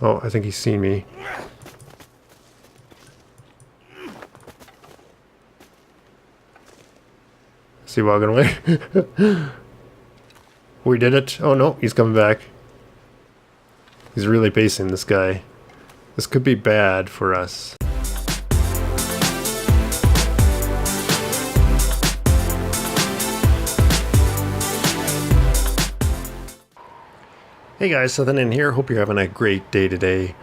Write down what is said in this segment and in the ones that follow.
Oh, I think he's seen me. Is he walking away? We did it. Oh no, he's coming back. He's really pacing, this guy. This could be bad for us. Hey guys, Southern in here. Hope you're having a great day today.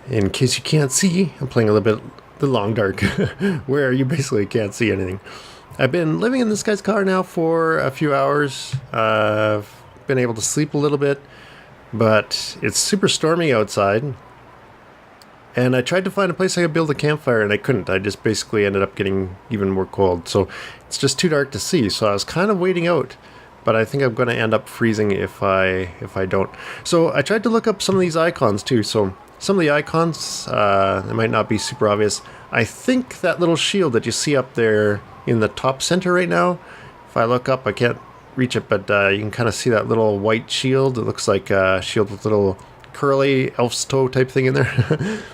In case you can't see, I'm playing a little bit the long dark, where you basically can't see anything. I've been living in this guy's car now for a few hours. I've been able to sleep a little bit, but it's super stormy outside. And I tried to find a place I could build a campfire, and I couldn't. I just basically ended up getting even more cold. So it's just too dark to see. So I was kind of waiting out. But I think I'm going to end up freezing if I don't. So I tried to look up some of these icons too. So some of the icons, they might not be super obvious. I think that little shield that you see up there in the top center right now, if I look up, I can't reach it, but you can kind of see that little white shield. It looks like a shield with a little curly elf's toe type thing in there.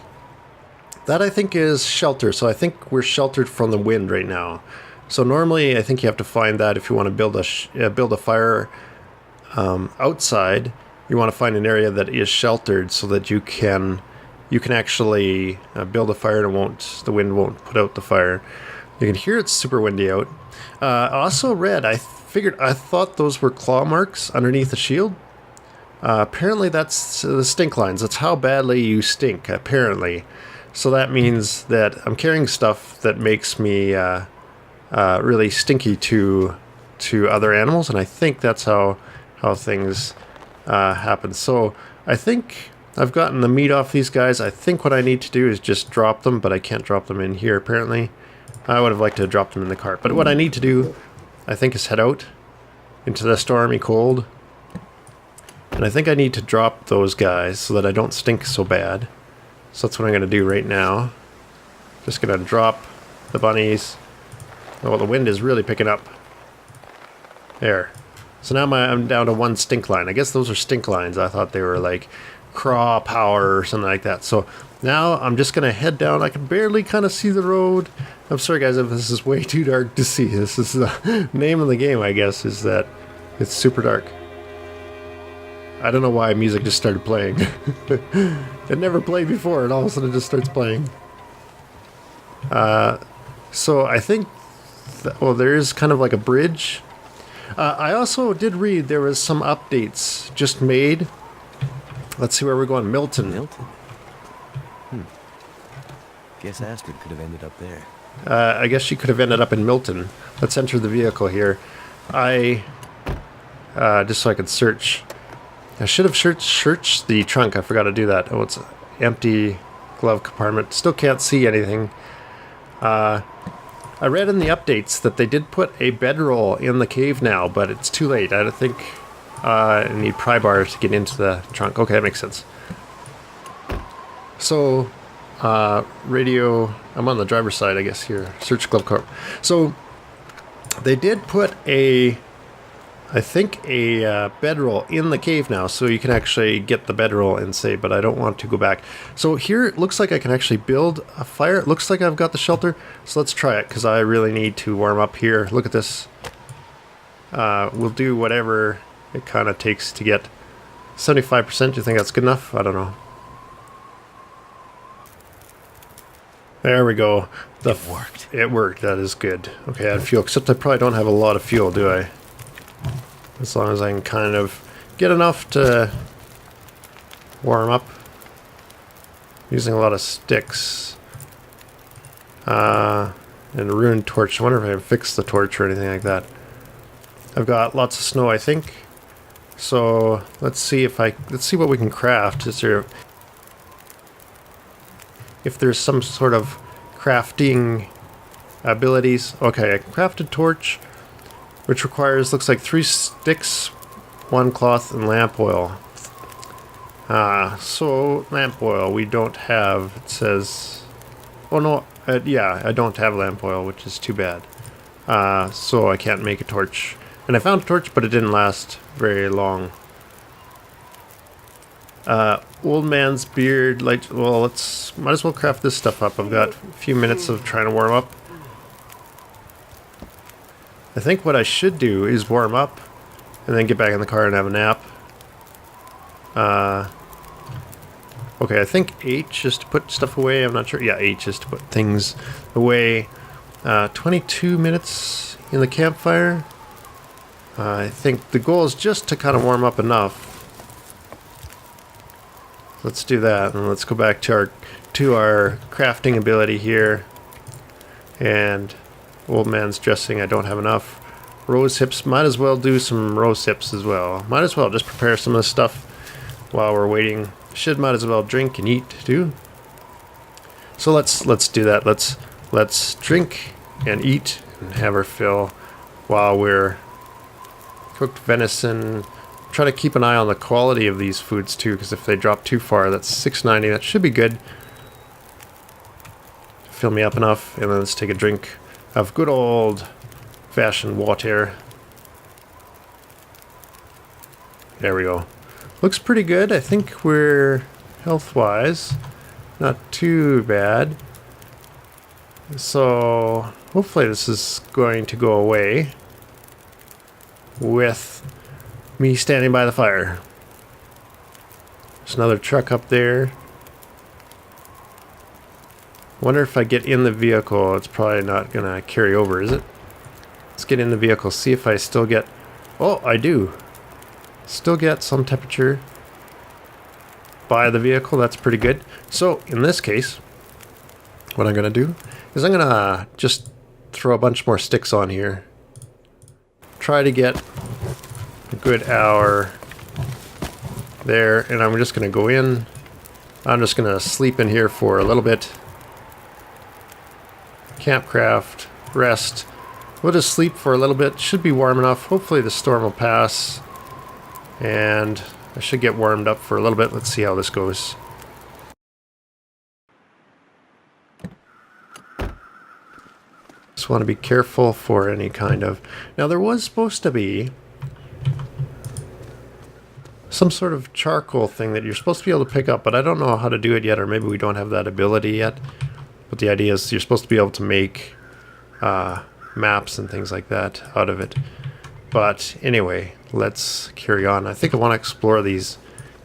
That I think is shelter. So I think we're sheltered from the wind right now. So normally, I think you have to find that if you want to build a fire outside. You want to find an area that is sheltered so that you can actually build a fire and the wind won't put out the fire. You can hear it's super windy out. I also read. I thought those were claw marks underneath the shield. Apparently, that's the stink lines. That's how badly you stink. Apparently, so that means that I'm carrying stuff that makes me. Really stinky to other animals, and I think that's how things happen. So I think I've gotten the meat off these guys. I think what I need to do is just drop them, but I can't drop them in here apparently. I would have liked to drop them in the cart, but what I need to do, I think, is head out into the stormy cold, and I think I need to drop those guys so that I don't stink so bad. So that's what I'm going to do right now. Just going to drop the bunnies. Oh, the wind is really picking up. There. So now I'm down to one stink line. I guess those are stink lines. I thought they were like craw power or something like that. So now I'm just going to head down. I can barely kind of see the road. I'm sorry, guys, if this is way too dark to see. This is the name of the game, I guess, is that it's super dark. I don't know why music just started playing. It never played before, and all of a sudden it just starts playing. So I think... Well, there is kind of like a bridge. I also did read there was some updates just made. Let's see where we're going. Milton. Guess Astrid could have ended up there. I guess she could have ended up in Milton. Let's enter the vehicle here. Just so I could search. I should have searched the trunk. I forgot to do that. Oh, it's an empty glove compartment. Still can't see anything. I read in the updates that they did put a bedroll in the cave now, but it's too late. I think I need pry bars to get into the trunk. Okay, that makes sense. So, radio... I'm on the driver's side, I guess, here. Search glove car. So, they did put a bedroll in the cave now, so you can actually get the bedroll and save, but I don't want to go back. So here it looks like I can actually build a fire. It looks like I've got the shelter, so let's try it, because I really need to warm up here. Look at this. We'll do whatever it kind of takes to get 75%. Do you think that's good enough? I don't know. There we go. It worked. It worked. That is good. Okay, I had fuel, except I probably don't have a lot of fuel, do I? As long as I can kind of get enough to warm up. Using a lot of sticks. And a ruined torch. I wonder if I can fix the torch or anything like that. I've got lots of snow, I think. So let's see what we can craft. Is there, if there's some sort of crafting abilities. Okay, I crafted torch, which requires, looks like 3 sticks, 1 cloth, and lamp oil. So lamp oil we don't have. It says, oh no, yeah, I don't have lamp oil, which is too bad. So I can't make a torch. And I found a torch, but it didn't last very long. Old man's beard. Like, well, might as well craft this stuff up. I've got a few minutes of trying to warm up. I think what I should do is warm up and then get back in the car and have a nap. Okay, I think H is to put stuff away. I'm not sure. Yeah, H is to put things away. 22 minutes in the campfire. I think the goal is just to kind of warm up enough. Let's do that, and let's go back to our crafting ability here. And old man's dressing. I don't have enough. Rose hips. Might as well do some rose hips as well. Might as well just prepare some of this stuff while we're waiting. Might as well drink and eat too. So let's do that. Let's drink and eat and have our fill while we're cooked venison. Try to keep an eye on the quality of these foods too, because if they drop too far, that's $6.90. That should be good. Fill me up enough, and then let's take a drink of good old-fashioned water. There we go. Looks pretty good. I think we're health-wise not too bad. So hopefully this is going to go away with me standing by the fire. There's another truck up there. Wonder if I get in the vehicle, it's probably not gonna carry over, is it? Let's get in the vehicle, see if I still get... Oh, I do. Still get some temperature by the vehicle. That's pretty good. So in this case, what I'm gonna do is I'm gonna just throw a bunch more sticks on here. Try to get a good hour there, and I'm just gonna go in. I'm just gonna sleep in here for a little bit. Campcraft, rest. We'll just sleep for a little bit. Should be warm enough. Hopefully the storm will pass. And I should get warmed up for a little bit. Let's see how this goes. Just want to be careful for any kind of... Now there was supposed to be some sort of charcoal thing that you're supposed to be able to pick up, but I don't know how to do it yet, or maybe we don't have that ability yet. But the idea is you're supposed to be able to make maps and things like that out of it. But anyway, let's carry on. I think I want to explore these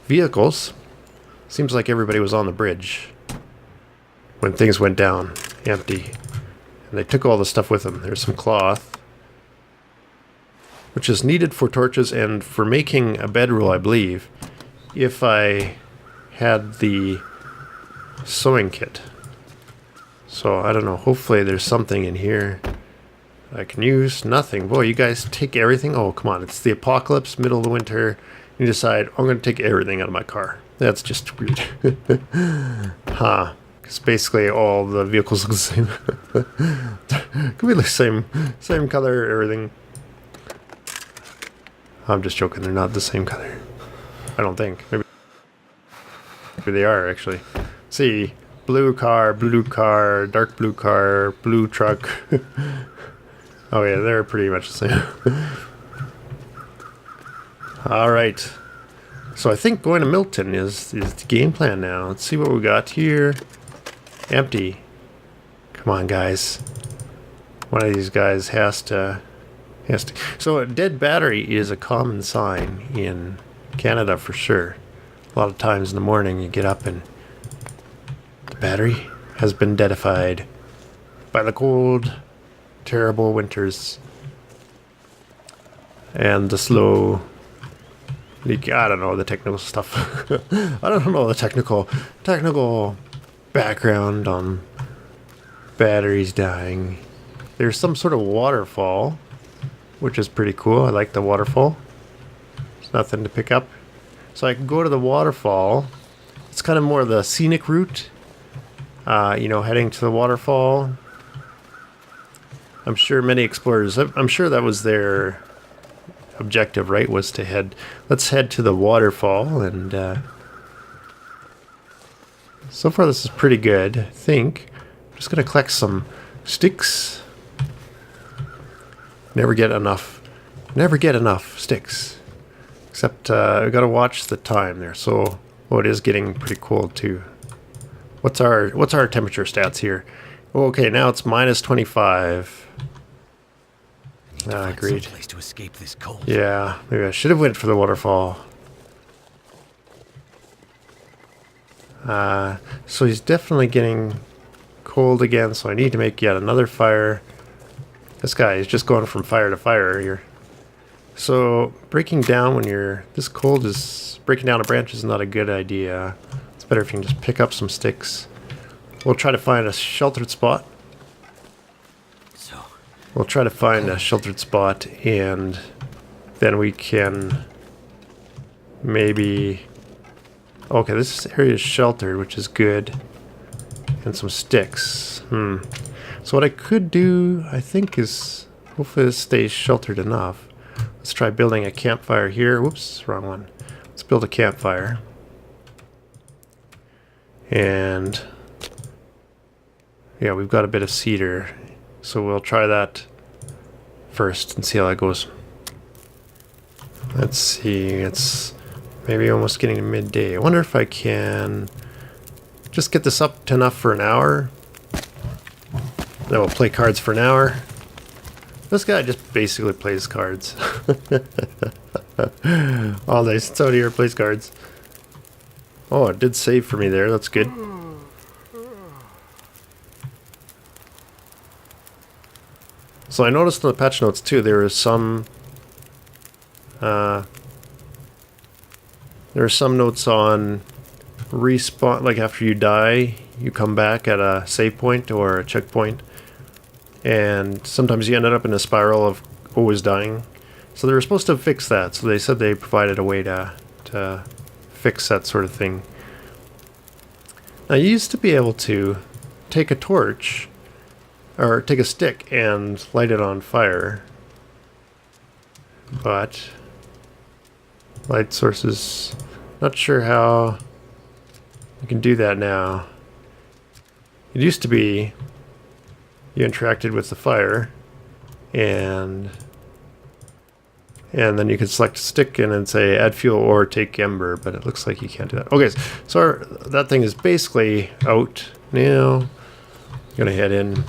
vehicles. Seems like everybody was on the bridge when things went down, empty. And they took all the stuff with them. There's some cloth, which is needed for torches and for making a bedroll, I believe, if I had the sewing kit. So, I don't know. Hopefully there's something in here I can use. Nothing. Boy, you guys take everything. Oh, come on. It's the apocalypse, middle of the winter. You decide, I'm going to take everything out of my car. That's just weird. Huh. Because basically all the vehicles look the same. Could be the same color, everything. I'm just joking. They're not the same color. I don't think. Maybe they are, actually. See. Blue car, dark blue car, blue truck. Oh yeah, they're pretty much the same. Alright. So I think going to Milton is the game plan now. Let's see what we got here. Empty. Come on, guys. One of these guys has to... So a dead battery is a common sign in Canada for sure. A lot of times in the morning you get up and the battery has been deadified by the cold, terrible winters and the slow leak. I don't know the technical stuff. I don't know the technical background on batteries dying. There's some sort of waterfall, which is pretty cool. I like the waterfall. There's nothing to pick up. So I can go to the waterfall. It's kind of more the scenic route. You know, heading to the waterfall. I'm sure many explorers, I'm sure that was their objective, right? Was to let's head to the waterfall. And so far this is pretty good, I think. I'm just going to collect some sticks. Never get enough sticks. Except I got to watch the time there. So Oh, it is getting pretty cold too. What's our temperature stats here? Oh, okay, now it's minus 25. Great. Some place to escape this cold. Yeah, maybe I should have went for the waterfall. So he's definitely getting cold again, so I need to make yet another fire. This guy is just going from fire to fire here. So breaking down when you're this cold is breaking down a branch is not a good idea. It's better if you can just pick up some sticks. We'll try to find a sheltered spot. We'll try to find a sheltered spot, and then we can maybe... Okay, this area is sheltered, which is good. And some sticks. So what I could do, I think, is... Hopefully this stays sheltered enough. Let's try building a campfire here. Whoops, wrong one. Let's build a campfire. And... yeah, we've got a bit of cedar. So we'll try that first and see how that goes. Let's see, it's maybe almost getting to midday. I wonder if I can just get this up to enough for an hour. Then we'll play cards for an hour. This guy just basically plays cards. All day since out here plays cards. Oh, it did save for me there, that's good. So I noticed in the patch notes too, there are some notes on respawn, like after you die, you come back at a save point or a checkpoint, and sometimes you ended up in a spiral of always dying. So they were supposed to fix that, so they said they provided a way to fix that sort of thing. Now you used to be able to take a torch or take a stick and light it on fire, but light sources, not sure how you can do that now. It used to be you interacted with the fire and then you could select a stick and then say add fuel or take ember, but it looks like you can't do that. Okay, so that thing is basically out now. I'm gonna head in.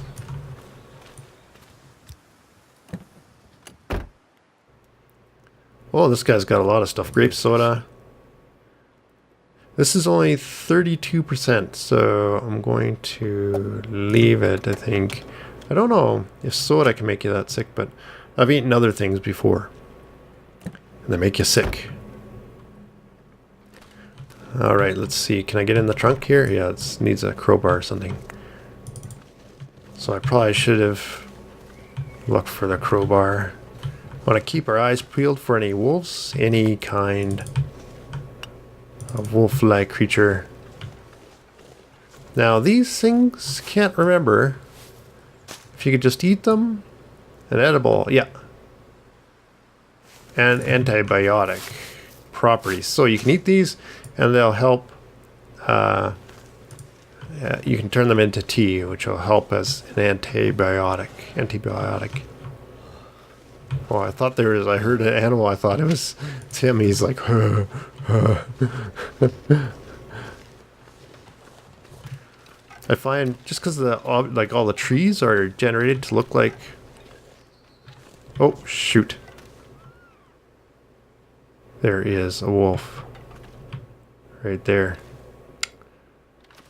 Oh, this guy's got a lot of stuff. Grape soda. This is only 32%, so I'm going to leave it, I think. I don't know if soda can make you that sick, but I've eaten other things before. And they make you sick. Alright, let's see. Can I get in the trunk here? Yeah, it needs a crowbar or something. So I probably should have looked for the crowbar. Want to keep our eyes peeled for any wolves, any kind of wolf-like creature. Now these things, can't remember if you could just eat them. An edible, yeah. And antibiotic properties. So you can eat these and they'll help. You can turn them into tea, which will help as an antibiotic. Oh, I thought there was, I heard an animal, I thought it's him, he's like, I find, just because like all the trees are generated to look like, oh, shoot. There is a wolf. Right there.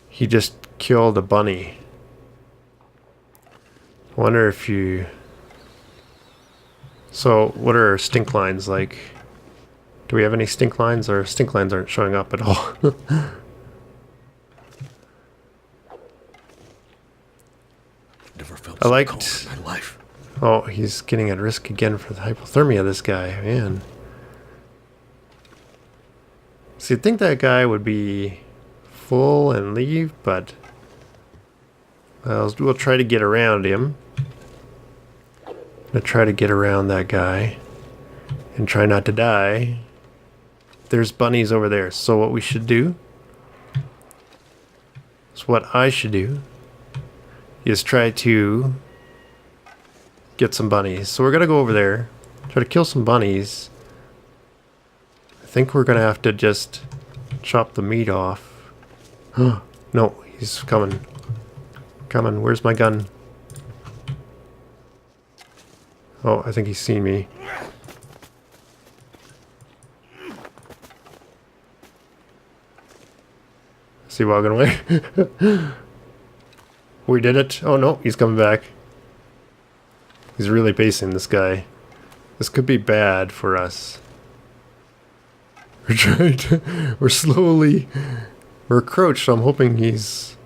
He just killed a bunny. I wonder if you... So, what are our stink lines like? Do we have any stink lines? Our stink lines aren't showing up at all. Never felt I liked... so cold in my life. Oh, he's getting at risk again for the hypothermia, this guy. Man. See, you'd think that guy would be full and leave, but... we'll try to get around him. I'm gonna try to get around that guy and try not to die. There's bunnies over there, so what we should do, so what I should do, is try to get some bunnies. So we're gonna go over there, try to kill some bunnies. I think we're gonna have to just chop the meat off. No, he's coming. Coming. Where's my gun? Oh, I think he's seen me. Is he walking away? We did it. Oh no, he's coming back. He's really pacing, this guy. This could be bad for us. We're trying to... We're crouched, so I'm hoping he's...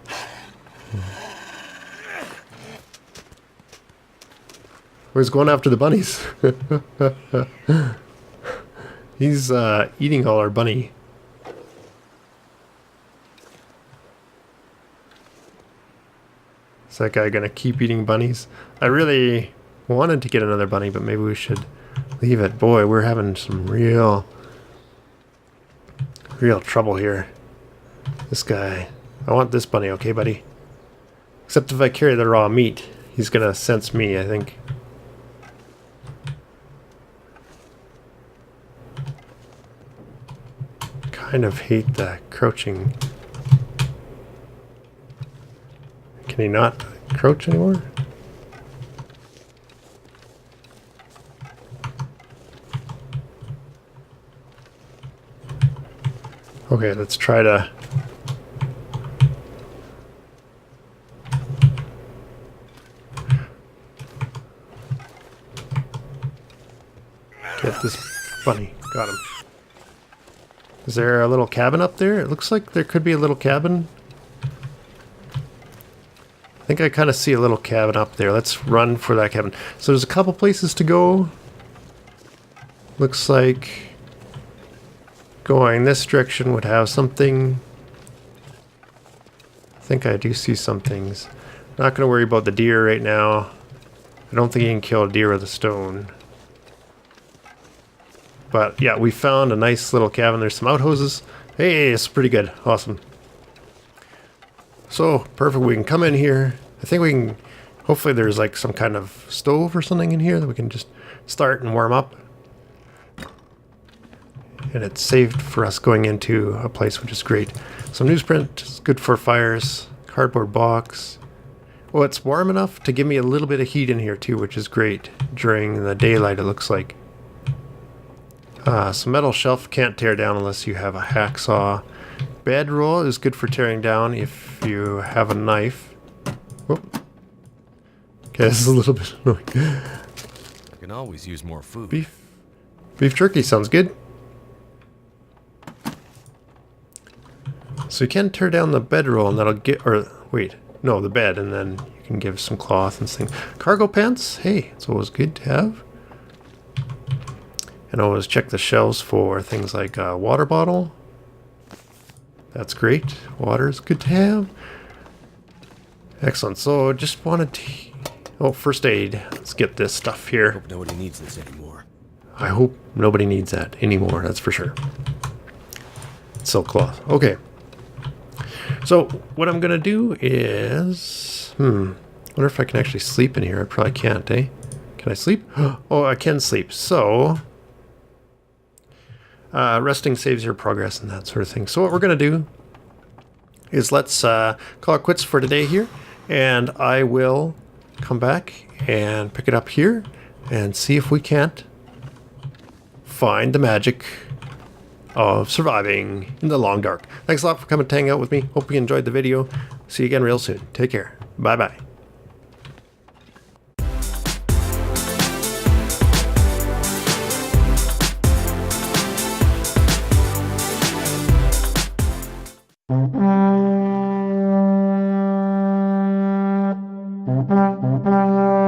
Oh, he's going after the bunnies. He's eating all our bunny. Is that guy gonna keep eating bunnies? I really wanted to get another bunny, but maybe we should leave it. Boy, we're having some real trouble here. This guy. I want this bunny, okay, buddy? Except if I carry the raw meat, he's gonna sense me, I think. Kind of hate the crouching. Can he not crouch anymore? Okay, let's try to... Get this bunny. Got him. Is there a little cabin up there? It looks like there could be a little cabin. I think I kind of see a little cabin up there. Let's run for that cabin. So there's a couple places to go. Looks like going this direction would have something. I think I do see some things. Not going to worry about the deer right now. I don't think you can kill a deer with a stone. But yeah, we found a nice little cabin. There's some outhouses. Hey, it's pretty good. Awesome. So, perfect. We can come in here. I think we can... Hopefully there's like some kind of stove or something in here that we can just start and warm up. And it's saved for us going into a place which is great. Some newsprint is good for fires. Cardboard box. Well, it's warm enough to give me a little bit of heat in here too, which is great. During the daylight, it looks like. Some metal shelf can't tear down unless you have a hacksaw. Bedroll is good for tearing down if you have a knife. Whoop. Okay, this is a little bit annoying. I can always use more food. Beef jerky sounds good. So you can tear down the bedroll and that'll get... Or, wait. No, the bed, and then you can give some cloth and things. Cargo pants? Hey, it's always good to have. And always check the shelves for things like a water bottle. That's great. Water is good to have. Excellent. So just wanted to... Oh, first aid. Let's get this stuff here. Hope nobody needs this anymore. I hope nobody needs that anymore. That's for sure. Silk cloth. Okay. So what I'm going to do is... wonder if I can actually sleep in here. I probably can't, eh? Can I sleep? Oh, I can sleep. So... resting saves your progress and that sort of thing. So what we're going to do is let's call it quits for today here. And I will come back and pick it up here and see if we can't find the magic of surviving in the long dark. Thanks a lot for coming to hang out with me. Hope you enjoyed the video. See you again real soon. Take care. Bye-bye. Thank you.